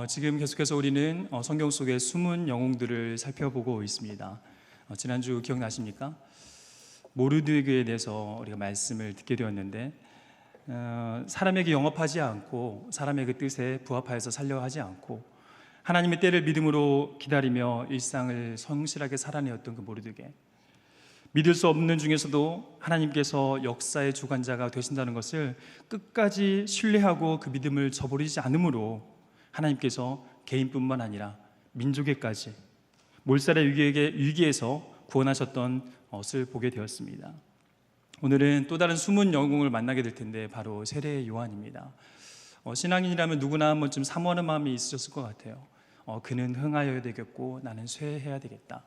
지금 계속해서 우리는 성경 속의 숨은 영웅들을 살펴보고 있습니다. 지난주 기억나십니까? 모르드그에 대해서 우리가 말씀을 듣게 되었는데 사람에게 영업하지 않고 사람의 그 뜻에 부합하여서 살려 하지 않고 하나님의 때를 믿음으로 기다리며 일상을 성실하게 살아내었던 그 모르드그, 믿을 수 없는 중에서도 하나님께서 역사의 주관자가 되신다는 것을 끝까지 신뢰하고 그 믿음을 저버리지 않으므로 하나님께서 개인뿐만 아니라 민족에까지 몰살의 위기에서 구원하셨던 것을 보게 되었습니다. 오늘은 또 다른 숨은 영웅을 만나게 될 텐데 바로 세례 요한입니다. 신앙인이라면 누구나 한 번쯤 사모하는 마음이 있으셨을 것 같아요. 그는 흥하여야 되겠고 나는 쇠해야 되겠다.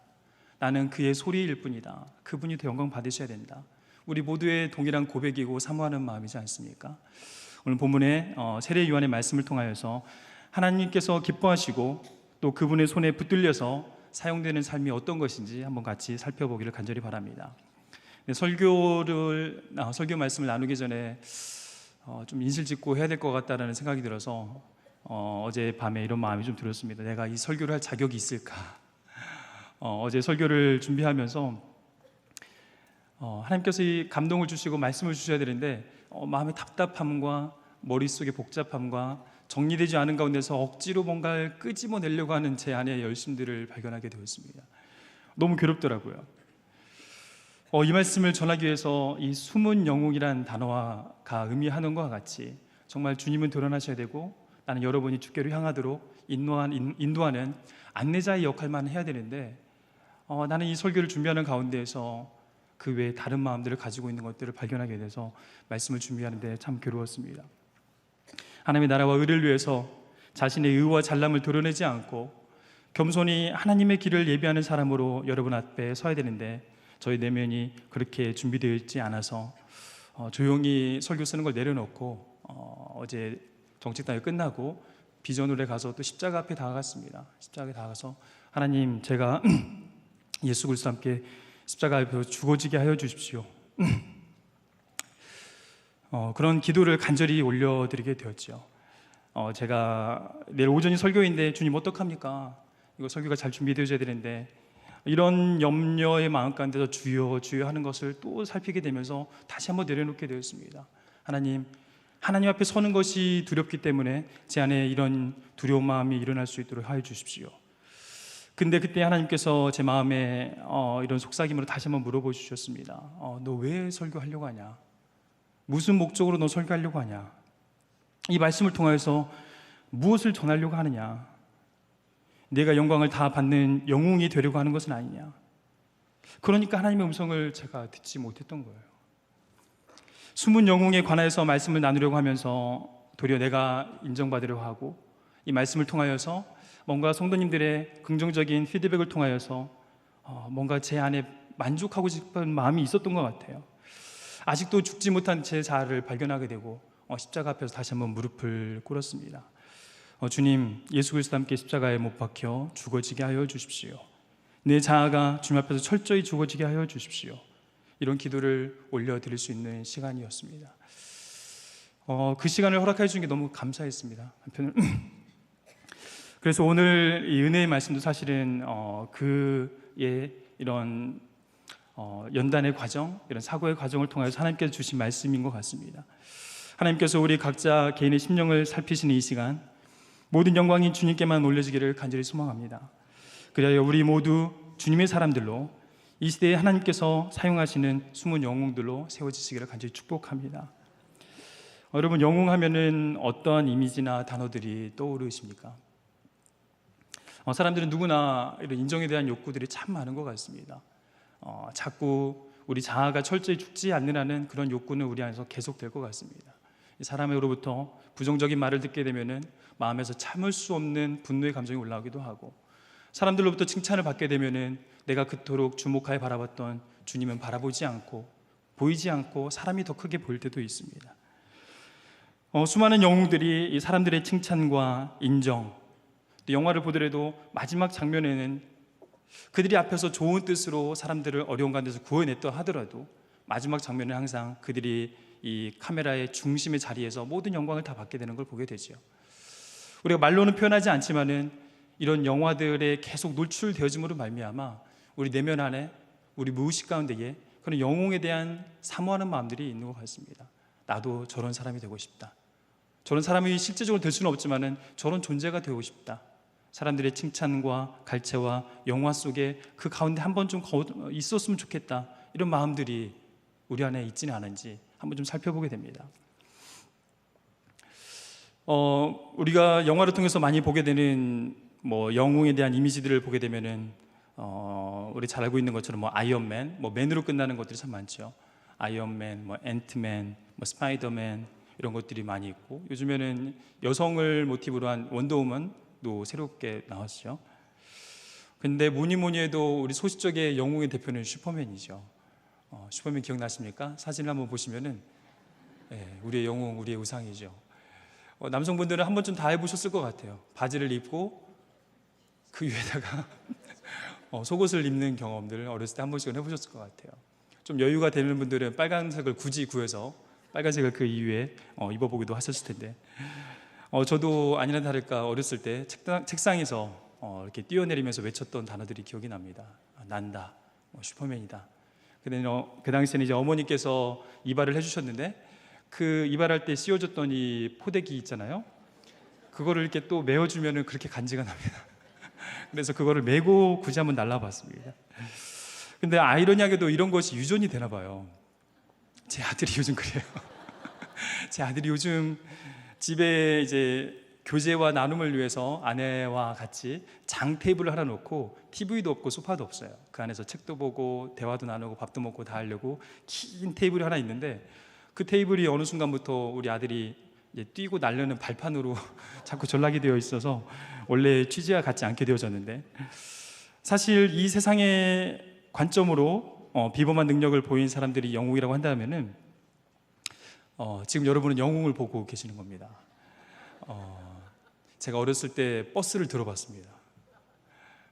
나는 그의 소리일 뿐이다. 그분이 더 영광 받으셔야 된다. 우리 모두의 동일한 고백이고 사모하는 마음이지 않습니까? 오늘 본문에 세례 요한의 말씀을 통하여서 하나님께서 기뻐하시고 또 그분의 손에 붙들려서 사용되는 삶이 어떤 것인지 한번 같이 살펴보기를 간절히 바랍니다. 설교 말씀을 나누기 전에 좀 인실짓고 해야 될 것 같다는 생각이 들어서 어제 밤에 이런 마음이 좀 들었습니다. 내가 이 설교를 할 자격이 있을까? 어제 설교를 준비하면서 하나님께서 이 감동을 주시고 말씀을 주셔야 되는데 마음의 답답함과 머릿속의 복잡함과 정리되지 않은 가운데서 억지로 뭔가를 끄집어내려고 하는 제 안의 열심들을 발견하게 되었습니다. 너무 괴롭더라고요. 이 말씀을 전하기 위해서 이 숨은 영웅이란 단어가 의미하는 것과 같이 정말 주님은 드러나셔야 되고 나는 여러분이 주께로 향하도록 인도하는 안내자의 역할만 해야 되는데 나는 이 설교를 준비하는 가운데에서 그 외에 다른 마음들을 가지고 있는 것들을 발견하게 돼서 말씀을 준비하는데 참 괴로웠습니다. 하나님의 나라와 의를 위해서 자신의 의와 잘남을 드러내지 않고 겸손히 하나님의 길을 예비하는 사람으로 여러분 앞에 서야 되는데 저희 내면이 그렇게 준비되어 있지 않아서 조용히 설교 쓰는 걸 내려놓고 어제 정책당이 끝나고 비전홀에 가서 또 십자가 앞에 다가갔습니다. 십자가에 다가가서 하나님, 제가 예수 그리스도와 함께 십자가 앞에 죽어지게 하여 주십시오. 그런 기도를 간절히 올려드리게 되었죠. 제가 내일 오전이 설교인데 주님 어떡합니까? 이거 설교가 잘 준비되어야 되는데 이런 염려의 마음 가운데서 주여 주여 하는 것을 또 살피게 되면서 다시 한번 내려놓게 되었습니다. 하나님 앞에 서는 것이 두렵기 때문에 제 안에 이런 두려운 마음이 일어날 수 있도록 하여 주십시오. 근데 그때 하나님께서 제 마음에 이런 속삭임으로 다시 한번 물어보셨습니다. 너 왜 설교하려고 하냐? 무슨 목적으로 너 설교하려고 하냐? 이 말씀을 통해서 무엇을 전하려고 하느냐? 내가 영광을 다 받는 영웅이 되려고 하는 것은 아니냐? 그러니까 하나님의 음성을 제가 듣지 못했던 거예요. 숨은 영웅에 관하여서 말씀을 나누려고 하면서 도리어 내가 인정받으려고 하고 이 말씀을 통하여서 뭔가 성도님들의 긍정적인 피드백을 통하여서 뭔가 제 안에 만족하고 싶은 마음이 있었던 것 같아요. 아직도 죽지 못한 제 자아를 발견하게 되고 십자가 앞에서 다시 한번 무릎을 꿇었습니다. 주님, 예수 그리스도와 함께 십자가에 못 박혀 죽어지게 하여 주십시오. 내 자아가 주님 앞에서 철저히 죽어지게 하여 주십시오. 이런 기도를 올려드릴 수 있는 시간이었습니다. 그 시간을 허락해 주신 게 너무 감사했습니다. 한편으로 그래서 오늘 이 은혜의 말씀도 사실은 그의 이런 연단의 과정, 이런 사고의 과정을 통해서 하나님께서 주신 말씀인 것 같습니다. 하나님께서 우리 각자 개인의 심령을 살피시는 이 시간, 모든 영광이 주님께만 올려지기를 간절히 소망합니다. 그리하여 우리 모두 주님의 사람들로 이 시대에 하나님께서 사용하시는 숨은 영웅들로 세워지시기를 간절히 축복합니다. 여러분, 영웅하면은 어떠한 이미지나 단어들이 떠오르십니까? 사람들은 누구나 이런 인정에 대한 욕구들이 참 많은 것 같습니다. 자꾸 우리 자아가 철저히 죽지 않느라는 그런 욕구는 우리 안에서 계속될 것 같습니다. 사람으로부터 부정적인 말을 듣게 되면은 마음에서 참을 수 없는 분노의 감정이 올라오기도 하고, 사람들로부터 칭찬을 받게 되면은 내가 그토록 주목하여 바라봤던 주님은 바라보지 않고 보이지 않고 사람이 더 크게 보일 때도 있습니다. 수많은 영웅들이 이 사람들의 칭찬과 인정, 또 영화를 보더라도 마지막 장면에는 그들이 앞에서 좋은 뜻으로 사람들을 어려운 가운데서 구원했다 하더라도 마지막 장면은 항상 그들이 이 카메라의 중심의 자리에서 모든 영광을 다 받게 되는 걸 보게 되죠. 우리가 말로는 표현하지 않지만은 이런 영화들에 계속 노출되어짐으로 말미암아 우리 내면 안에, 우리 무의식 가운데에 그런 영웅에 대한 사모하는 마음들이 있는 것 같습니다. 나도 저런 사람이 되고 싶다. 저런 사람이 실제적으로 될 수는 없지만은 저런 존재가 되고 싶다. 사람들의 칭찬과 갈채와 영화 속에 그 가운데 한 번 좀 있었으면 좋겠다. 이런 마음들이 우리 안에 있지는 않은지 한번 좀 살펴보게 됩니다. 우리가 영화를 통해서 많이 보게 되는 영웅에 대한 이미지들을 보게 되면은 우리 잘 알고 있는 것처럼 아이언맨, 맨으로 끝나는 것들이 참 많죠. 아이언맨, 앤트맨, 스파이더맨 이런 것들이 많이 있고, 요즘에는 여성을 모티브로 한 원더우먼도 새롭게 나왔죠. 근데 뭐니 해도 우리 소시적의 영웅의 대표는 슈퍼맨이죠. 슈퍼맨 기억나십니까? 사진을 한번 보시면은 우리의 영웅, 우리의 우상이죠. 남성분들은 한 번쯤 다 해보셨을 것 같아요. 바지를 입고 그 위에다가 속옷을 입는 경험들을 어렸을 때 한 번씩은 해보셨을 것 같아요. 좀 여유가 되는 분들은 빨간색을 굳이 구해서 빨간색을 그 이후에 입어보기도 하셨을 텐데, 저도 아니나 다를까 어렸을 때 책상에서 이렇게 뛰어내리면서 외쳤던 단어들이 기억이 납니다. 난다, 슈퍼맨이다. 근데 그 당시에는 이제 어머니께서 이발을 해주셨는데, 그 이발할 때 씌워줬던 이 포대기 있잖아요. 그거를 이렇게 또 메워주면은 그렇게 간지가 납니다. 그래서 그거를 메고 굳이 한번 날라봤습니다. 근데 아이러니하게도 이런 것이 유전이 되나 봐요. 제 아들이 요즘 그래요. 제 아들이 요즘 집에 이제 교제와 나눔을 위해서 아내와 같이 장 테이블을 하나 놓고 TV도 없고 소파도 없어요. 그 안에서 책도 보고 대화도 나누고 밥도 먹고 다 하려고 긴 테이블이 하나 있는데, 그 테이블이 어느 순간부터 우리 아들이 이제 뛰고 날려는 발판으로 자꾸 전락이 되어 있어서 원래 취지와 같지 않게 되어졌는데, 사실 이 세상의 관점으로 비범한 능력을 보인 사람들이 영웅이라고 한다면은 지금 여러분은 영웅을 보고 계시는 겁니다. 제가 어렸을 때 버스를 들어봤습니다.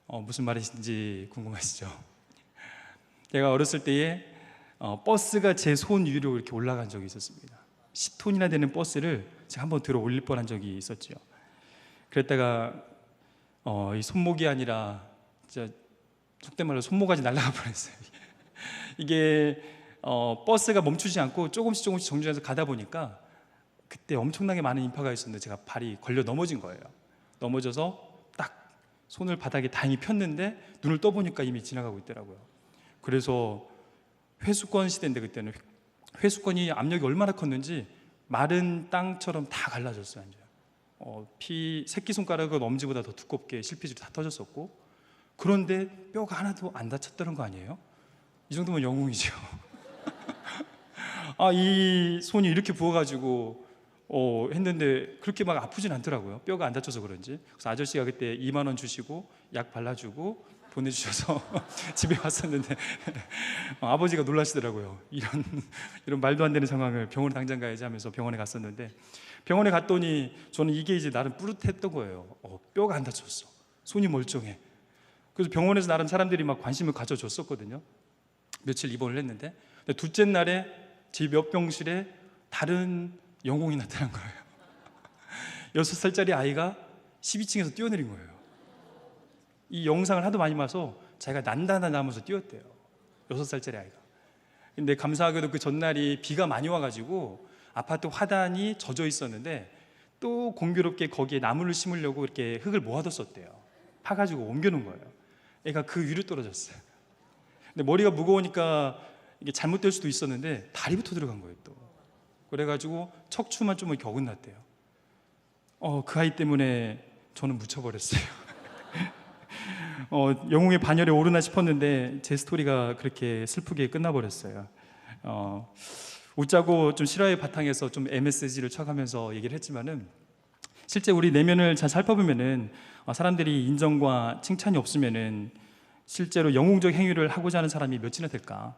무슨 말이신지 궁금하시죠? 제가 어렸을 때에 버스가 제 손 위로 이렇게 올라간 적이 있었습니다. 10톤이나 되는 버스를 제가 한번 들어 올릴 뻔한 적이 있었죠. 그랬다가 이 손목이 아니라 진짜 속된 말로 손모가지 날아가 뻔했어요. 이게 버스가 멈추지 않고 조금씩 정류장에서 가다 보니까 그때 엄청나게 많은 인파가 있었는데 제가 발이 걸려 넘어진 거예요. 넘어져서 딱 손을 바닥에 다행히 폈는데 눈을 떠보니까 이미 지나가고 있더라고요. 그래서 회수권 시대인데, 그때는 회수권이 압력이 얼마나 컸는지 마른 땅처럼 다 갈라졌어요. 새끼손가락은 엄지보다 더 두껍게 실핏줄이 다 터졌었고, 그런데 뼈가 하나도 안 다쳤다는 거 아니에요? 이 정도면 영웅이죠. 이 손이 이렇게 부어가지고 했는데 그렇게 막 아프진 않더라고요. 뼈가 안 다쳐서 그런지. 그래서 아저씨가 그때 2만 원 주시고 약 발라주고 보내주셔서 집에 왔었는데 아버지가 놀라시더라고요. 이런 말도 안 되는 상황을 병원에 당장 가야지 하면서 병원에 갔었는데, 병원에 갔더니 저는 이게 이제 나름 뿌듯했던 거예요. 뼈가 안 다쳤어. 손이 멀쩡해. 그래서 병원에서 나름 사람들이 막 관심을 가져줬었거든요. 며칠 입원을 했는데, 근데 둘째 날에 제 옆병실에 다른 영웅이 나타난 거예요. 6살짜리 아이가 12층에서 뛰어내린 거예요. 이 영상을 하도 많이 봐서 자기가 난다 하면서 뛰었대요. 6살짜리 아이가. 근데 감사하게도 그 전날이 비가 많이 와가지고 아파트 화단이 젖어 있었는데, 또 공교롭게 거기에 나무를 심으려고 이렇게 흙을 모아뒀었대요. 파가지고 옮겨놓은 거예요. 애가 그 위로 떨어졌어요. 근데 머리가 무거우니까 이게 잘못될 수도 있었는데 다리부터 들어간 거예요. 또 그래가지고 척추만 좀 이렇게 어긋났대요. 그 아이 때문에 저는 묻혀버렸어요. 영웅의 반열에 오르나 싶었는데 제 스토리가 그렇게 슬프게 끝나버렸어요. 웃자고 좀 실화의 바탕에서 좀 MSG를 쳐가면서 얘기를 했지만은, 실제 우리 내면을 잘 살펴보면은 사람들이 인정과 칭찬이 없으면은 실제로 영웅적 행위를 하고자 하는 사람이 몇이나 될까?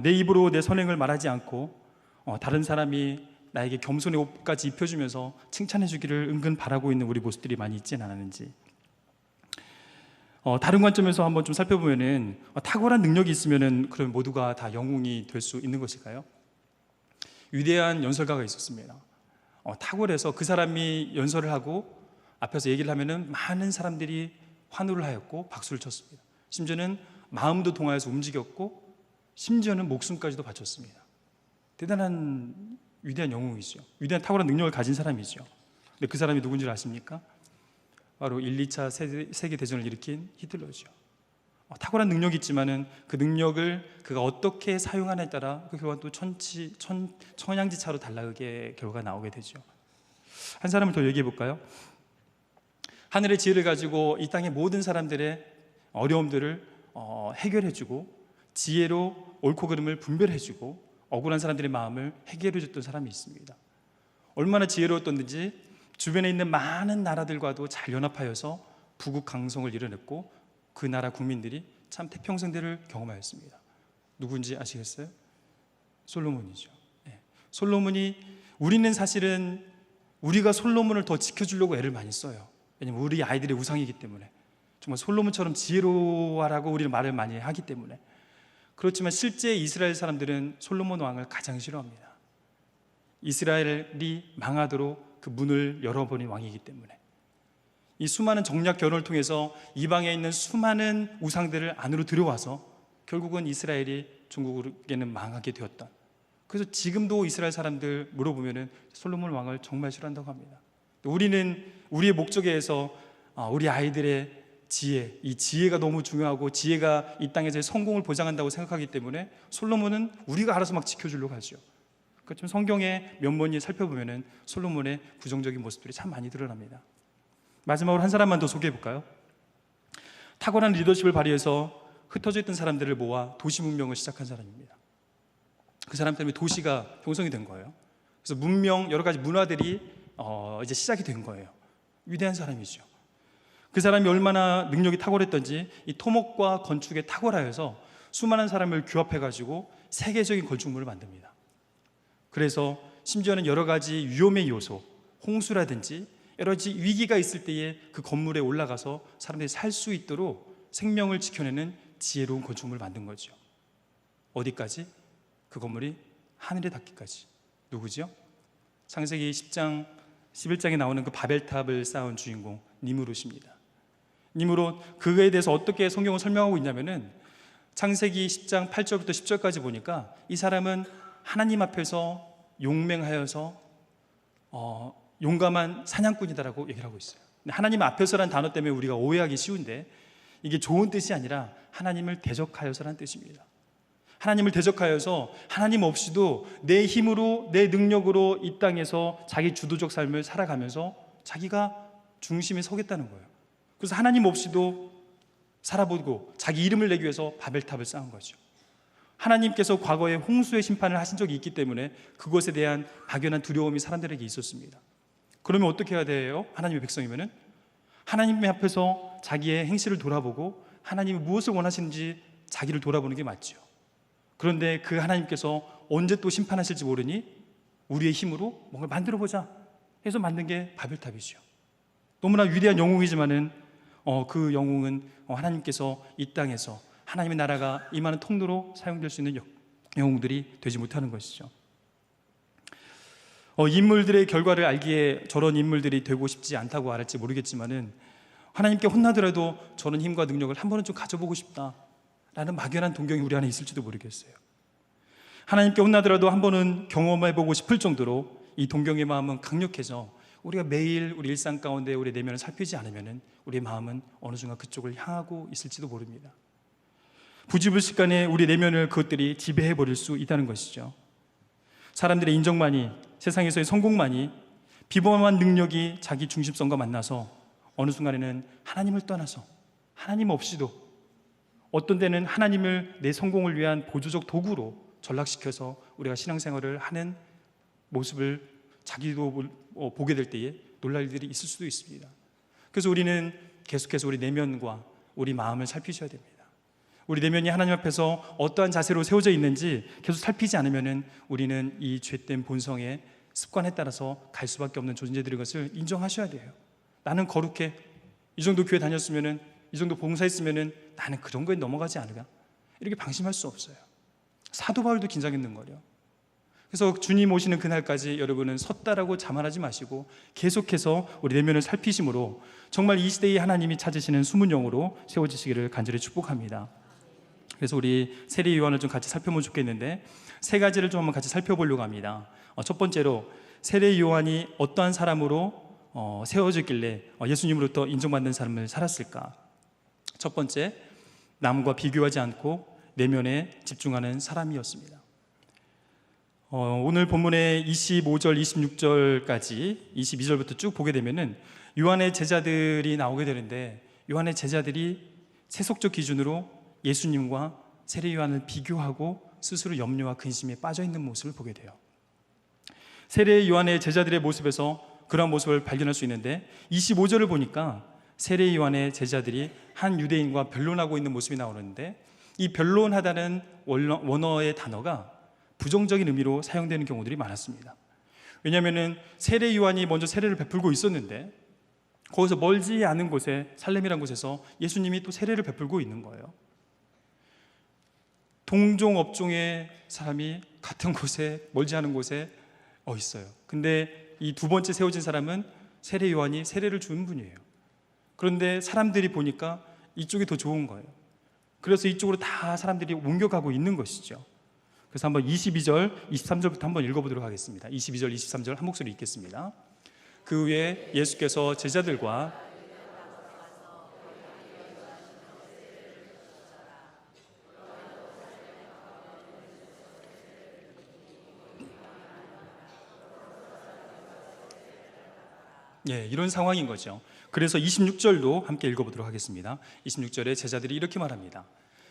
내 입으로 내 선행을 말하지 않고 다른 사람이 나에게 겸손의 옷까지 입혀주면서 칭찬해 주기를 은근 바라고 있는 우리 모습들이 많이 있지는 않았는지, 다른 관점에서 한번 좀 살펴보면은 탁월한 능력이 있으면은 그럼 모두가 다 영웅이 될 수 있는 것일까요? 위대한 연설가가 있었습니다. 탁월해서 그 사람이 연설을 하고 앞에서 얘기를 하면은 많은 사람들이 환호를 하였고 박수를 쳤습니다. 심지어는 마음도 동하여서 움직였고 심지어는 목숨까지도 바쳤습니다. 대단한 위대한 영웅이죠. 위대한 탁월한 능력을 가진 사람이죠. 근데 그 사람이 누군지 아십니까? 바로 1, 2차 세계대전을 일으킨 히틀러죠. 탁월한 능력이 있지만은 그 능력을 그가 어떻게 사용하냐에 따라 그 결과는 또 천양지차로 달라게 결과가 나오게 되죠. 한 사람을 더 얘기해 볼까요? 하늘의 지혜를 가지고 이 땅의 모든 사람들의 어려움들을 해결해주고 지혜로 옳고 그름을 분별해주고 억울한 사람들의 마음을 해결해줬던 사람이 있습니다. 얼마나 지혜로웠던지 주변에 있는 많은 나라들과도 잘 연합하여서 부국 강성을 이뤄냈고 그 나라 국민들이 참 태평성대를 경험하였습니다. 누군지 아시겠어요? 솔로몬이죠. 솔로몬이, 우리는 사실은 우리가 솔로몬을 더 지켜주려고 애를 많이 써요. 왜냐면 우리 아이들의 우상이기 때문에, 정말 솔로몬처럼 지혜로워라고 우리는 말을 많이 하기 때문에. 그렇지만 실제 이스라엘 사람들은 솔로몬 왕을 가장 싫어합니다. 이스라엘이 망하도록 그 문을 열어버린 왕이기 때문에. 이 수많은 정략 결혼을 통해서 이방에 있는 수많은 우상들을 안으로 들여와서 결국은 이스라엘이 중국에는 망하게 되었다. 그래서 지금도 이스라엘 사람들 물어보면은 솔로몬 왕을 정말 싫어한다고 합니다. 우리는 우리의 목적에서 우리 아이들의 지혜, 이 지혜가 너무 중요하고 지혜가 이 땅에서의 성공을 보장한다고 생각하기 때문에 솔로몬은 우리가 알아서 막 지켜주려고 하죠. 그렇지만 성경에 면면히 살펴보면은 솔로몬의 부정적인 모습들이 참 많이 드러납니다. 마지막으로 한 사람만 더 소개해 볼까요? 탁월한 리더십을 발휘해서 흩어져 있던 사람들을 모아 도시 문명을 시작한 사람입니다. 그 사람 때문에 도시가 형성이 된 거예요. 그래서 문명, 여러 가지 문화들이 이제 시작이 된 거예요. 위대한 사람이죠. 그 사람이 얼마나 능력이 탁월했던지 이 토목과 건축에 탁월하여서 수많은 사람을 규합해가지고 세계적인 건축물을 만듭니다. 그래서 심지어는 여러 가지 위험의 요소, 홍수라든지 여러 가지 위기가 있을 때에 그 건물에 올라가서 사람들이 살 수 있도록 생명을 지켜내는 지혜로운 건축물을 만든 거죠. 어디까지? 그 건물이 하늘에 닿기까지. 누구죠? 창세기 10장, 11장에 나오는 그 바벨탑을 쌓은 주인공 니므롯입니다. 니므롯, 그에 대해서 어떻게 성경을 설명하고 있냐면은 창세기 10장 8절부터 10절까지 보니까 이 사람은 하나님 앞에서 용맹하여서 용감한 사냥꾼이다라고 얘기를 하고 있어요. 근데 하나님 앞에서라는 단어 때문에 우리가 오해하기 쉬운데 이게 좋은 뜻이 아니라 하나님을 대적하여서라는 뜻입니다. 하나님을 대적하여서 하나님 없이도 내 힘으로, 내 능력으로 이 땅에서 자기 주도적 삶을 살아가면서 자기가 중심에 서겠다는 거예요. 그래서 하나님 없이도 살아보고 자기 이름을 내기 위해서 바벨탑을 쌓은 거죠. 하나님께서 과거에 홍수의 심판을 하신 적이 있기 때문에 그것에 대한 막연한 두려움이 사람들에게 있었습니다. 그러면 어떻게 해야 돼요? 하나님의 백성이면은 하나님 앞에서 자기의 행실을 돌아보고 하나님이 무엇을 원하시는지 자기를 돌아보는 게 맞죠. 그런데 그 하나님께서 언제 또 심판하실지 모르니 우리의 힘으로 뭔가 만들어보자 해서 만든 게 바벨탑이죠. 너무나 위대한 영웅이지만은 그 영웅은 하나님께서 이 땅에서 하나님의 나라가 임하는 통로로 사용될 수 있는 영웅들이 되지 못하는 것이죠. 인물들의 결과를 알기에 저런 인물들이 되고 싶지 않다고 알았지 모르겠지만은 하나님께 혼나더라도 저런 힘과 능력을 한 번은 좀 가져보고 싶다라는 막연한 동경이 우리 안에 있을지도 모르겠어요. 하나님께 혼나더라도 한 번은 경험해보고 싶을 정도로 이 동경의 마음은 강력해서 우리가 매일 우리 일상 가운데 우리 내면을 살피지 않으면은 우리의 마음은 어느 순간 그쪽을 향하고 있을지도 모릅니다. 부지불식간에 우리 내면을 그것들이 지배해버릴 수 있다는 것이죠. 사람들의 인정만이, 세상에서의 성공만이, 비범한 능력이 자기 중심성과 만나서 어느 순간에는 하나님을 떠나서 하나님 없이도 어떤 때는 하나님을 내 성공을 위한 보조적 도구로 전락시켜서 우리가 신앙생활을 하는 모습을 자기도 보게 될 때에 놀랄 일들이 있을 수도 있습니다. 그래서 우리는 계속해서 우리 내면과 우리 마음을 살피셔야 됩니다. 우리 내면이 하나님 앞에서 어떠한 자세로 세워져 있는지 계속 살피지 않으면 우리는 이 죄된 본성의 습관에 따라서 갈 수밖에 없는 존재들인 것을 인정하셔야 돼요. 나는 거룩해, 이 정도 교회 다녔으면, 이 정도 봉사했으면 나는 그런 거에 넘어가지 않을까? 이렇게 방심할 수 없어요. 사도 바울도 긴장했는 거예요. 그래서 주님 오시는 그날까지 여러분은 섰다라고 자만하지 마시고 계속해서 우리 내면을 살피심으로 정말 이 시대에 하나님이 찾으시는 숨은 영으로 세워지시기를 간절히 축복합니다. 그래서 우리 세례 요한을 좀 같이 살펴보면 좋겠는데, 세 가지를 좀 한번 같이 살펴보려고 합니다. 첫 번째로 세례 요한이 어떠한 사람으로 세워졌길래 예수님으로부터 인정받는 삶을 살았을까? 첫 번째, 남과 비교하지 않고 내면에 집중하는 사람이었습니다. 오늘 본문의 25절, 26절까지 22절부터 쭉 보게 되면은 요한의 제자들이 나오게 되는데, 요한의 제자들이 세속적 기준으로 예수님과 세례 요한을 비교하고 스스로 염려와 근심에 빠져 있는 모습을 보게 돼요. 세례 요한의 제자들의 모습에서 그런 모습을 발견할 수 있는데, 25절을 보니까 세례 요한의 제자들이 한 유대인과 변론하고 있는 모습이 나오는데, 이 변론하다는 원어의 단어가 부정적인 의미로 사용되는 경우들이 많았습니다. 왜냐하면 세례 요한이 먼저 세례를 베풀고 있었는데, 거기서 멀지 않은 곳에, 살렘이라는 곳에서 예수님이 또 세례를 베풀고 있는 거예요. 동종 업종의 사람이 같은 곳에, 멀지 않은 곳에 있어요. 근데 이 두 번째 세워진 사람은 세례 요한이 세례를 준 분이에요. 그런데 사람들이 보니까 이쪽이 더 좋은 거예요. 그래서 이쪽으로 다 사람들이 옮겨가고 있는 것이죠. 그래서 한번 22절, 23절부터 한번 읽어보도록 하겠습니다. 22절, 23절 한 목소리 읽겠습니다. 그 후에 예수께서 제자들과 이런 상황인 거죠. 그래서 26절도 함께 읽어보도록 하겠습니다. 26절에 제자들이 이렇게 말합니다.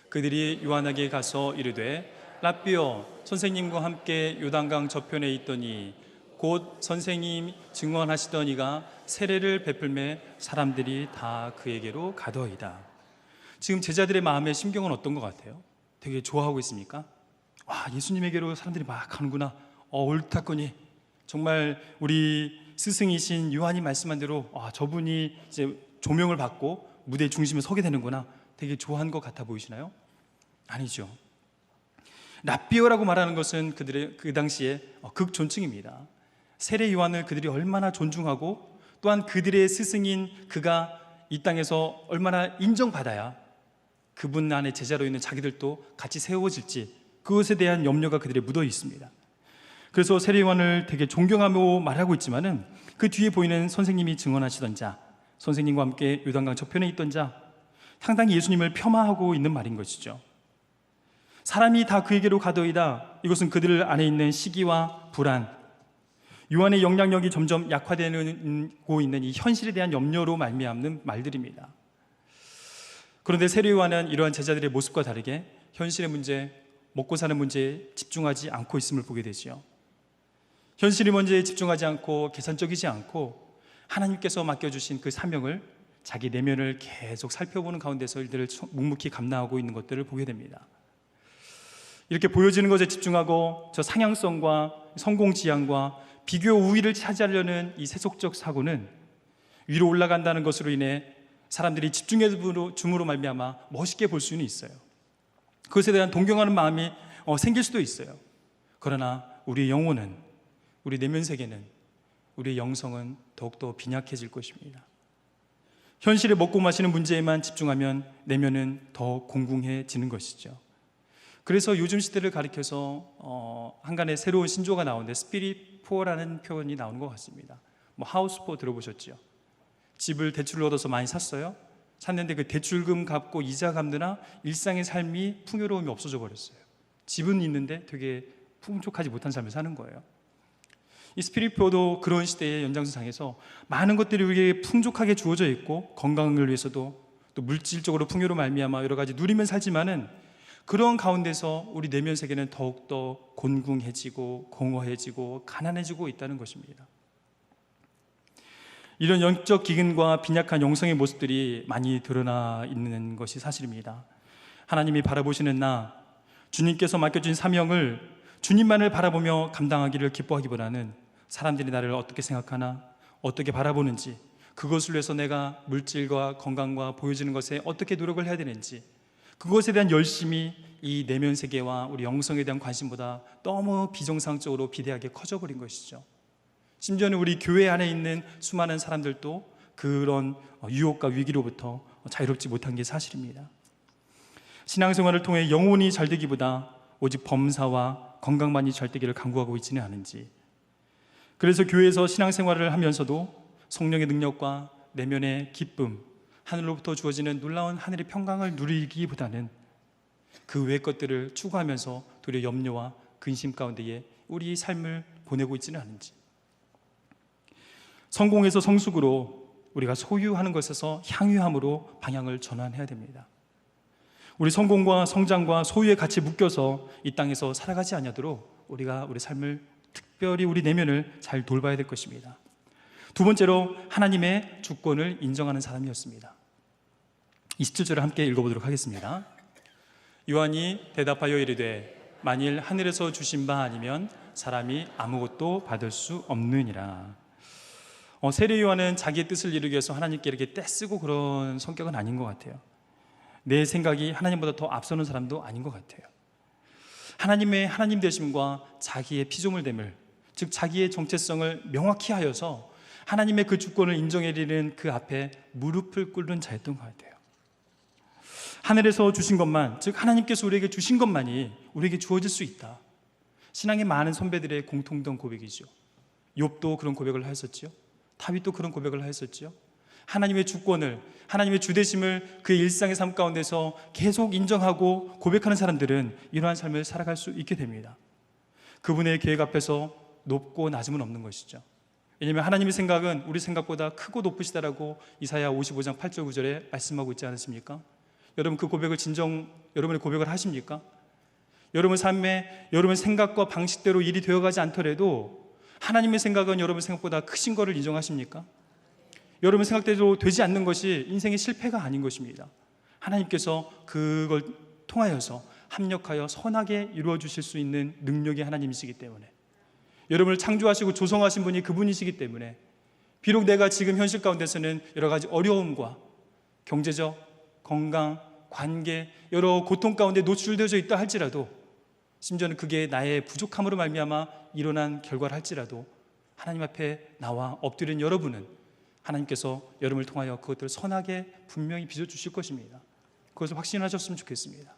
그들이 요한에게 가서 이르되 랍비여, 선생님과 함께 요단강 저편에 있더니 곧 선생님 증언하시던 이가 세례를 베풀매 사람들이 다 그에게로 가더이다. 지금 제자들의 마음의 심경은 어떤 것 같아요? 되게 좋아하고 있습니까? 와, 예수님에게로 사람들이 막 가는구나. 옳다거니 정말 우리 스승이신 요한이 말씀한 대로 저분이 이제 조명을 받고 무대 중심에 서게 되는구나. 되게 좋아한 것 같아 보이시나요? 아니죠. 랍비어라고 말하는 것은 그들의 그 당시에 극존칭입니다. 세례 요한을 그들이 얼마나 존중하고, 또한 그들의 스승인 그가 이 땅에서 얼마나 인정받아야 그분 안에 제자로 있는 자기들도 같이 세워질지, 그것에 대한 염려가 그들의 묻어 있습니다. 그래서 세례 요한을 되게 존경하며 말하고 있지만은 그 뒤에 보이는 선생님이 증언하시던 자, 선생님과 함께 요단강 저편에 있던 자, 상당히 예수님을 폄하하고 있는 말인 것이죠. 사람이 다 그에게로 가더이다. 이것은 그들 안에 있는 시기와 불안, 요한의 영향력이 점점 약화되고 있는 이 현실에 대한 염려로 말미암는 말들입니다. 그런데 세례 요한은 이러한 제자들의 모습과 다르게 현실의 문제, 먹고 사는 문제에 집중하지 않고 있음을 보게 되지요. 현실의 문제에 집중하지 않고 계산적이지 않고 하나님께서 맡겨주신 그 사명을, 자기 내면을 계속 살펴보는 가운데서 일들을 묵묵히 감당하고 있는 것들을 보게 됩니다. 이렇게 보여지는 것에 집중하고 저 상향성과 성공지향과 비교 우위를 차지하려는 이 세속적 사고는 위로 올라간다는 것으로 인해 사람들이 집중해 줌으로 말미암아 멋있게 볼 수는 있어요. 그것에 대한 동경하는 마음이 생길 수도 있어요. 그러나 우리의 영혼은, 우리 내면 세계는, 우리의 영성은 더욱더 빈약해질 것입니다. 현실에 먹고 마시는 문제에만 집중하면 내면은 더 공궁해지는 것이죠. 그래서 요즘 시대를 가리켜서 한간에 새로운 신조가 나오는데 스피릿 포어라는 표현이 나오는 것 같습니다. 하우스 포어 들어보셨죠? 집을 대출을 얻어서 많이 샀어요. 샀는데 그 대출금 갚고 이자 갚느라 일상의 삶이 풍요로움이 없어져 버렸어요. 집은 있는데 되게 풍족하지 못한 삶을 사는 거예요. 이 스피릿 포어도 그런 시대의 연장선상에서 많은 것들이 우리에게 풍족하게 주어져 있고, 건강을 위해서도 또 물질적으로 풍요로 말미암아 여러 가지 누리면 살지만은 그런 가운데서 우리 내면 세계는 더욱더 곤궁해지고 공허해지고 가난해지고 있다는 것입니다. 이런 영적 기근과 빈약한 영성의 모습들이 많이 드러나 있는 것이 사실입니다. 하나님이 바라보시는 나, 주님께서 맡겨준 사명을 주님만을 바라보며 감당하기를 기뻐하기보다는 사람들이 나를 어떻게 생각하나, 어떻게 바라보는지, 그것을 위해서 내가 물질과 건강과 보여지는 것에 어떻게 노력을 해야 되는지, 그것에 대한 열심이 이 내면 세계와 우리 영성에 대한 관심보다 너무 비정상적으로 비대하게 커져버린 것이죠. 심지어는 우리 교회 안에 있는 수많은 사람들도 그런 유혹과 위기로부터 자유롭지 못한 게 사실입니다. 신앙생활을 통해 영혼이 잘 되기보다 오직 범사와 건강만이 잘 되기를 간구하고 있지는 않은지, 그래서 교회에서 신앙생활을 하면서도 성령의 능력과 내면의 기쁨, 하늘로부터 주어지는 놀라운 하늘의 평강을 누리기보다는 그 외의 것들을 추구하면서 도리어 염려와 근심 가운데에 우리 삶을 보내고 있지는 않은지, 성공에서 성숙으로 우리가 소유하는 것에서 향유함으로 방향을 전환해야 됩니다. 우리 성공과 성장과 소유에 같이 묶여서 이 땅에서 살아가지 않도록 우리가 우리 삶을, 특별히 우리 내면을 잘 돌봐야 될 것입니다. 두 번째로 하나님의 주권을 인정하는 사람이었습니다. 27절을 함께 읽어보도록 하겠습니다. 요한이 대답하여 이르되 만일 하늘에서 주신 바 아니면 사람이 아무것도 받을 수 없느니라. 세례 요한은 자기의 뜻을 이루기 위해서 하나님께 이렇게 떼쓰고 그런 성격은 아닌 것 같아요. 내 생각이 하나님보다 더 앞서는 사람도 아닌 것 같아요. 하나님의 하나님 되심과 자기의 피조물됨을, 즉 자기의 정체성을 명확히 하여서 하나님의 그 주권을 인정해드리는 그 앞에 무릎을 꿇는 자였던 것 같아요. 하늘에서 주신 것만, 즉 하나님께서 우리에게 주신 것만이 우리에게 주어질 수 있다. 신앙의 많은 선배들의 공통된 고백이죠. 욥도 그런 고백을 하였었죠. 다윗도 그런 고백을 하였었죠. 하나님의 주권을, 하나님의 주되심을 그의 일상의 삶 가운데서 계속 인정하고 고백하는 사람들은 이러한 삶을 살아갈 수 있게 됩니다. 그분의 계획 앞에서 높고 낮음은 없는 것이죠. 왜냐하면 하나님의 생각은 우리 생각보다 크고 높으시다라고 이사야 55장 8절 9절에 말씀하고 있지 않습니까? 여러분 그 고백을 여러분의 고백을 하십니까? 여러분 삶에 여러분 생각과 방식대로 일이 되어가지 않더라도 하나님의 생각은 여러분 생각보다 크신 것을 인정하십니까? 여러분 생각대로 되지 않는 것이 인생의 실패가 아닌 것입니다. 하나님께서 그걸 통하여서 합력하여 선하게 이루어 주실 수 있는 능력이 하나님이시기 때문에, 여러분을 창조하시고 조성하신 분이 그분이시기 때문에, 비록 내가 지금 현실 가운데서는 여러 가지 어려움과 경제적, 건강, 관계, 여러 고통 가운데 노출되어져 있다 할지라도, 심지어는 그게 나의 부족함으로 말미암아 일어난 결과를 할지라도 하나님 앞에 나와 엎드린 여러분은 하나님께서 여러분을 통하여 그것들을 선하게 분명히 빚어주실 것입니다. 그것을 확신하셨으면 좋겠습니다.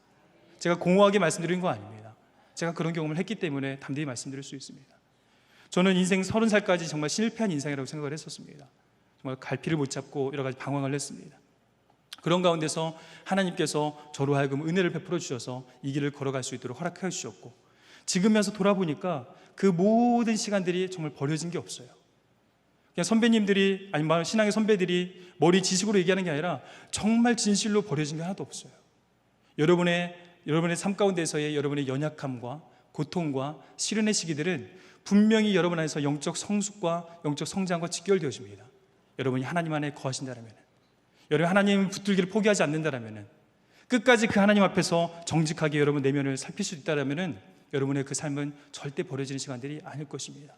제가 공허하게 말씀드린 거 아닙니다. 제가 그런 경험을 했기 때문에 담대히 말씀드릴 수 있습니다. 저는 인생 30살까지 정말 실패한 인생이라고 생각을 했었습니다. 정말 갈피를 못 잡고 여러 가지 방황을 했습니다. 그런 가운데서 하나님께서 저로 하여금 은혜를 베풀어 주셔서 이 길을 걸어갈 수 있도록 허락해 주셨고, 지금 와서 돌아보니까 그 모든 시간들이 정말 버려진 게 없어요. 그냥 선배님들이, 아니면 신앙의 선배들이 머리 지식으로 얘기하는 게 아니라 정말 진실로 버려진 게 하나도 없어요. 여러분의 삶 가운데서의 여러분의 연약함과 고통과 시련의 시기들은 분명히 여러분 안에서 영적 성숙과 영적 성장과 직결되어집니다. 여러분이 하나님 안에 거하신다면, 여러분 하나님 붙들기를 포기하지 않는다면, 끝까지 그 하나님 앞에서 정직하게 여러분 내면을 살필 수 있다면 여러분의 그 삶은 절대 버려지는 시간들이 아닐 것입니다.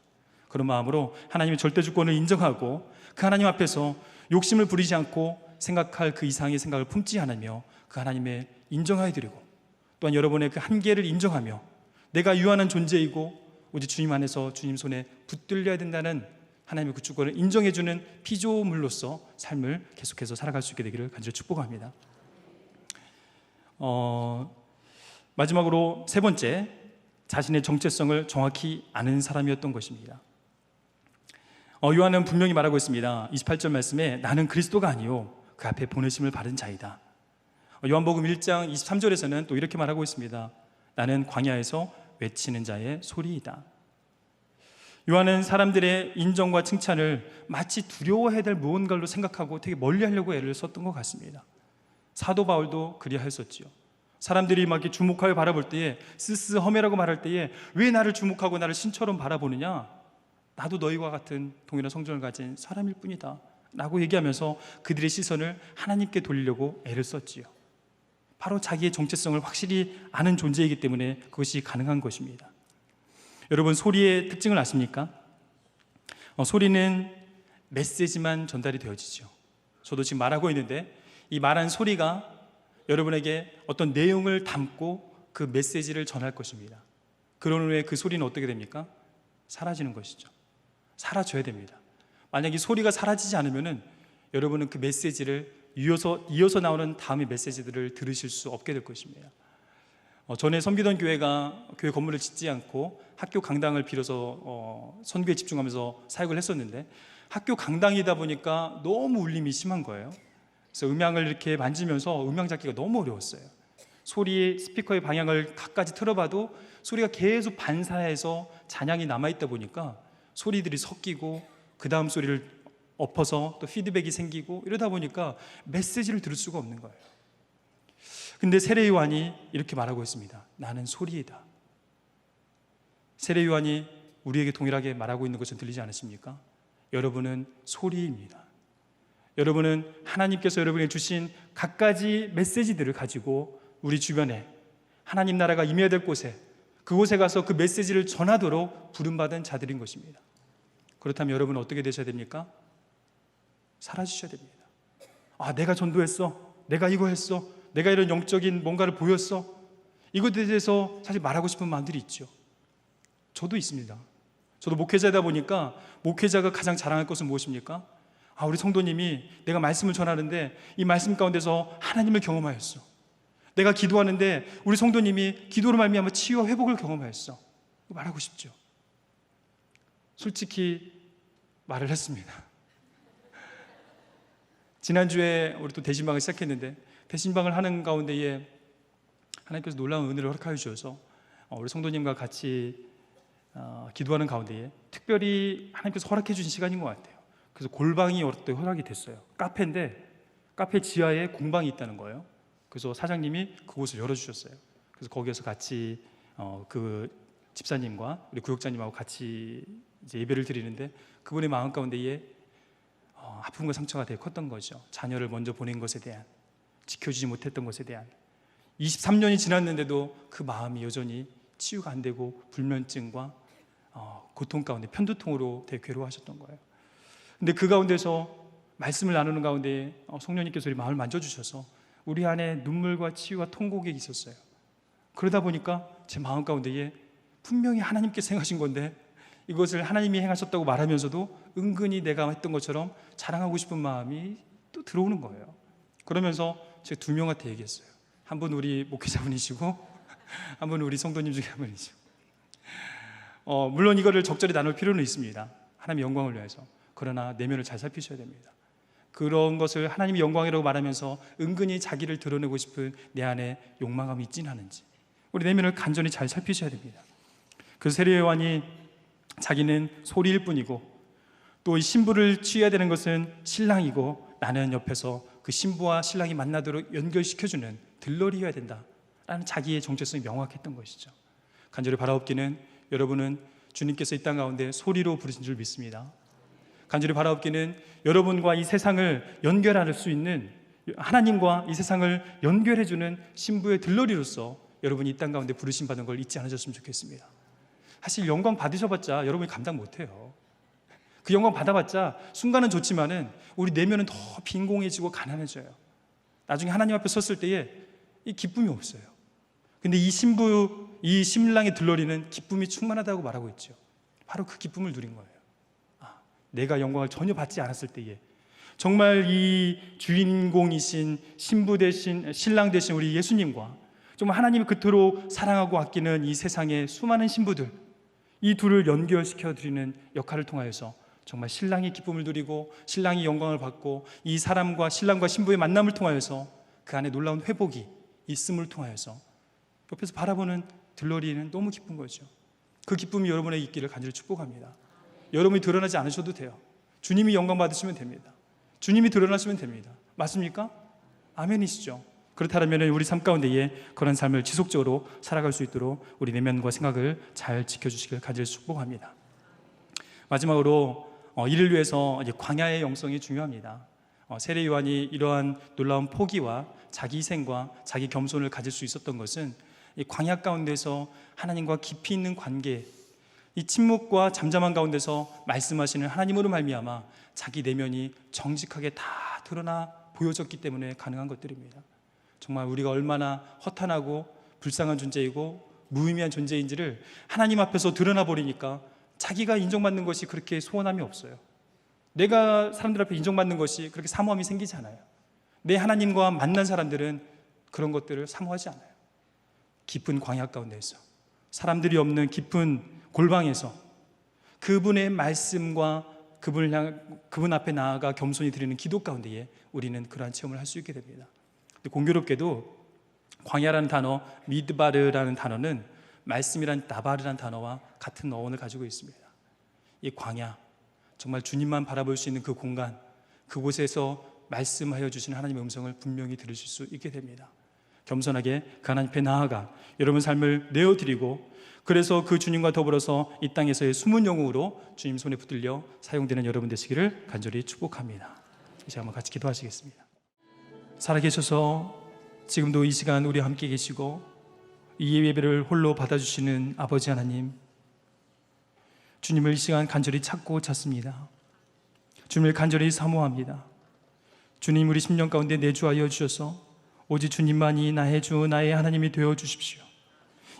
그런 마음으로 하나님의 절대 주권을 인정하고 그 하나님 앞에서 욕심을 부리지 않고 생각할 그 이상의 생각을 품지 않으며 그 하나님의 인정하여 드리고, 또한 여러분의 그 한계를 인정하며 내가 유한한 존재이고 오직 주님 안에서 주님 손에 붙들려야 된다는 하나님의 그 주권을 인정해주는 피조물로서 삶을 계속해서 살아갈 수 있게 되기를 간절히 축복합니다. 마지막으로 세 번째, 자신의 정체성을 정확히 아는 사람이었던 것입니다. 요한은 분명히 말하고 있습니다. 28절 말씀에 나는 그리스도가 아니요 그 앞에 보내심을 받은 자이다. 요한복음 1장 23절에서는 또 이렇게 말하고 있습니다. 나는 광야에서 외치는 자의 소리이다. 요한은 사람들의 인정과 칭찬을 마치 두려워해야 될 무언가로 생각하고 되게 멀리 하려고 애를 썼던 것 같습니다. 사도 바울도 그리하였었지요. 사람들이 막 이렇게 주목하여 바라볼 때에, 스스허매라고 말할 때에 왜 나를 주목하고 나를 신처럼 바라보느냐? 나도 너희와 같은 동일한 성정을 가진 사람일 뿐이다 라고 얘기하면서 그들의 시선을 하나님께 돌리려고 애를 썼지요. 바로 자기의 정체성을 확실히 아는 존재이기 때문에 그것이 가능한 것입니다. 여러분, 소리의 특징을 아십니까? 소리는 메시지만 전달이 되어지죠. 저도 지금 말하고 있는데 이 말한 소리가 여러분에게 어떤 내용을 담고 그 메시지를 전할 것입니다. 그런 후에 그 소리는 어떻게 됩니까? 사라지는 것이죠. 사라져야 됩니다. 만약 이 소리가 사라지지 않으면은 여러분은 그 메시지를 이어서 나오는 다음의 메시지들을 들으실 수 없게 될 것입니다. 전에 섬기던 교회가 교회 건물을 짓지 않고 학교 강당을 빌어서 선교에 집중하면서 사역을 했었는데, 학교 강당이다 보니까 너무 울림이 심한 거예요. 그래서 음향을 이렇게 만지면서 음향 잡기가 너무 어려웠어요. 소리 스피커의 방향을 갖가지 틀어봐도 소리가 계속 반사해서 잔향이 남아있다 보니까 소리들이 섞이고 그 다음 소리를 엎어서 또 피드백이 생기고 이러다 보니까 메시지를 들을 수가 없는 거예요. 근데 세례 요한이 이렇게 말하고 있습니다. 나는 소리이다. 세례 요한이 우리에게 동일하게 말하고 있는 것은 들리지 않으십니까? 여러분은 소리입니다. 여러분은 하나님께서 여러분에게 주신 갖가지 메시지들을 가지고 우리 주변에 하나님 나라가 임해야 될 곳에, 그곳에 가서 그 메시지를 전하도록 부름받은 자들인 것입니다. 그렇다면 여러분은 어떻게 되셔야 됩니까? 사라지셔야 됩니다. 내가 전도했어, 내가 이거 했어, 내가 이런 영적인 뭔가를 보였어, 이것에 대해서 사실 말하고 싶은 마음들이 있죠. 저도 있습니다. 저도 목회자다 보니까 목회자가 가장 자랑할 것은 무엇입니까? 우리 성도님이 내가 말씀을 전하는데 이 말씀 가운데서 하나님을 경험하였어. 내가 기도하는데 우리 성도님이 기도로 말미암아 치유와 회복을 경험하였어. 말하고 싶죠. 솔직히 말을 했습니다. 지난주에 우리 또 대신방을 시작했는데, 대신방을 하는 가운데에 하나님께서 놀라운 은혜를 허락하여 주셔서 우리 성도님과 같이 기도하는 가운데에 특별히 하나님께서 허락해 주신 시간인 것 같아요. 그래서 골방이 어떻게 허락이 됐어요. 카페인데 카페 지하에 공방이 있다는 거예요. 그래서 사장님이 그곳을 열어주셨어요. 그래서 거기에서 같이 그 집사님과 우리 구역장님하고 같이 이제 예배를 드리는데, 그분의 마음 가운데에 아픔과 상처가 되게 컸던 거죠. 자녀를 먼저 보낸 것에 대한, 지켜주지 못했던 것에 대한. 23년이 지났는데도 그 마음이 여전히 치유가 안 되고 불면증과 고통 가운데 편두통으로 되게 괴로워하셨던 거예요. 근데 그 가운데서 말씀을 나누는 가운데 성령님께서 우리 마음을 만져주셔서 우리 안에 눈물과 치유와 통곡이 있었어요. 그러다 보니까 제 마음 가운데에 분명히 하나님께서 행하신 건데 이것을 하나님이 행하셨다고 말하면서도 은근히 내가 했던 것처럼 자랑하고 싶은 마음이 또 들어오는 거예요. 그러면서 제가 두 명한테 얘기했어요. 한 분 우리 목회자분이시고 한 분 우리 성도님 중에 한 분이시고, 물론 이거를 적절히 나눌 필요는 있습니다. 하나님의 영광을 위해서. 그러나 내면을 잘 살피셔야 됩니다. 그런 것을 하나님의 영광이라고 말하면서 은근히 자기를 드러내고 싶은 내 안에 욕망감이 있진 않은지 우리 내면을 간절히 잘 살피셔야 됩니다. 그 세례 요한이 자기는 소리일 뿐이고 또 이 신부를 취해야 되는 것은 신랑이고 나는 옆에서 그 신부와 신랑이 만나도록 연결시켜주는 들러리여야 된다라는 자기의 정체성이 명확했던 것이죠. 간절히 바라옵기는 여러분은 주님께서 이 땅 가운데 소리로 부르신 줄 믿습니다. 간절히 바라옵기는 여러분과 이 세상을 연결할 수 있는, 하나님과 이 세상을 연결해주는 신부의 들러리로서 여러분이 이 땅 가운데 부르심 받은 걸 잊지 않으셨으면 좋겠습니다. 사실 영광 받으셔봤자 여러분이 감당 못해요. 그 영광 받아봤자 순간은 좋지만은 우리 내면은 더 빈공해지고 가난해져요. 나중에 하나님 앞에 섰을 때에 이 기쁨이 없어요. 근데 이 신부, 이 신랑의 들러리는 기쁨이 충만하다고 말하고 있죠. 바로 그 기쁨을 누린 거예요. 내가 영광을 전혀 받지 않았을 때에 정말 이 주인공이신 신부 대신 신랑 대신 우리 예수님과 정말 하나님이 그토록 사랑하고 아끼는 이 세상의 수많은 신부들, 이 둘을 연결시켜 드리는 역할을 통하여서 정말 신랑이 기쁨을 누리고 신랑이 영광을 받고 이 사람과 신랑과 신부의 만남을 통하여서 그 안에 놀라운 회복이 있음을 통하여서 옆에서 바라보는 들러리는 너무 기쁜 거죠. 그 기쁨이 여러분에게 있기를 간절히 축복합니다. 여러분이 드러나지 않으셔도 돼요. 주님이 영광 받으시면 됩니다. 주님이 드러나시면 됩니다. 맞습니까? 아멘이시죠? 그렇다면 우리 삶 가운데에 그런 삶을 지속적으로 살아갈 수 있도록 우리 내면과 생각을 잘 지켜주시길 간절히 축복합니다. 마지막으로 이를 위해서 광야의 영성이 중요합니다. 세례 요한이 이러한 놀라운 포기와 자기 희생과 자기 겸손을 가질 수 있었던 것은 이 광야 가운데서 하나님과 깊이 있는 관계, 이 침묵과 잠잠한 가운데서 말씀하시는 하나님으로 말미암아 자기 내면이 정직하게 다 드러나 보여졌기 때문에 가능한 것들입니다. 정말 우리가 얼마나 허탄하고 불쌍한 존재이고 무의미한 존재인지를 하나님 앞에서 드러나 버리니까 자기가 인정받는 것이 그렇게 소원함이 없어요. 내가 사람들 앞에 인정받는 것이 그렇게 사모함이 생기지 않아요. 내 하나님과 만난 사람들은 그런 것들을 사모하지 않아요. 깊은 광야 가운데서, 사람들이 없는 깊은 골방에서 그분의 말씀과 그분 앞에 나아가 겸손히 드리는 기도 가운데에 우리는 그러한 체험을 할 수 있게 됩니다. 공교롭게도 광야라는 단어, 미드바르라는 단어는 말씀이란 다바르라는 단어와 같은 어원을 가지고 있습니다. 이 광야, 정말 주님만 바라볼 수 있는 그 공간, 그곳에서 말씀하여 주시는 하나님의 음성을 분명히 들으실 수 있게 됩니다. 겸손하게 그 하나님 앞에 나아가 여러분 삶을 내어드리고, 그래서 그 주님과 더불어서 이 땅에서의 숨은 영웅으로 주님 손에 붙들려 사용되는 여러분 되시기를 간절히 축복합니다. 이제 한번 같이 기도하시겠습니다. 살아계셔서 지금도 이 시간 우리와 함께 계시고 이 예배를 홀로 받아주시는 아버지 하나님, 주님을 이 시간 간절히 찾습니다. 주님을 간절히 사모합니다. 주님, 우리 심령 가운데 내주하여 주셔서 오직 주님만이 나의 주, 나의 하나님이 되어 주십시오.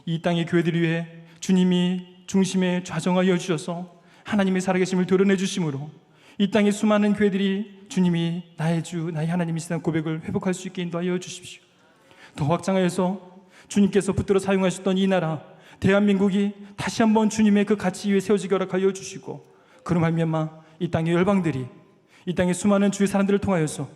이 땅의 교회들 위해 주님이 중심에 좌정하여 주셔서 하나님의 살아계심을 드러내 주심으로 이 땅의 수많은 교회들이 주님이 나의 주, 나의 하나님이시다는 고백을 회복할 수 있게 인도하여 주십시오. 더 확장하여서 주님께서 붙들어 사용하셨던 이 나라 대한민국이 다시 한번 주님의 그 가치 위에 세워지게 허락하여 주시고, 그로 말미암아 이 땅의 열방들이, 이 땅의 수많은 주의 사람들을 통하여서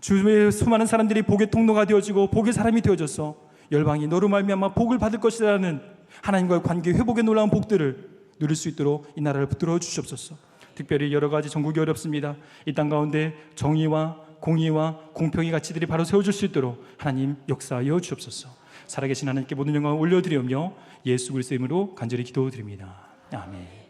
주의 수많은 사람들이 복의 통로가 되어지고 복의 사람이 되어져서 열방이 너로 말미암아 복을 받을 것이라는 하나님과의 관계 회복의 놀라운 복들을 누릴 수 있도록 이 나라를 붙들어 주시옵소서. 특별히 여러 가지 전국이 어렵습니다. 이 땅 가운데 정의와 공의와 공평의 가치들이 바로 세워질 수 있도록 하나님 역사하여 주옵소서. 살아계신 하나님께 모든 영광을 올려드리며 예수 그리스도의 이름으로 간절히 기도드립니다. 아멘.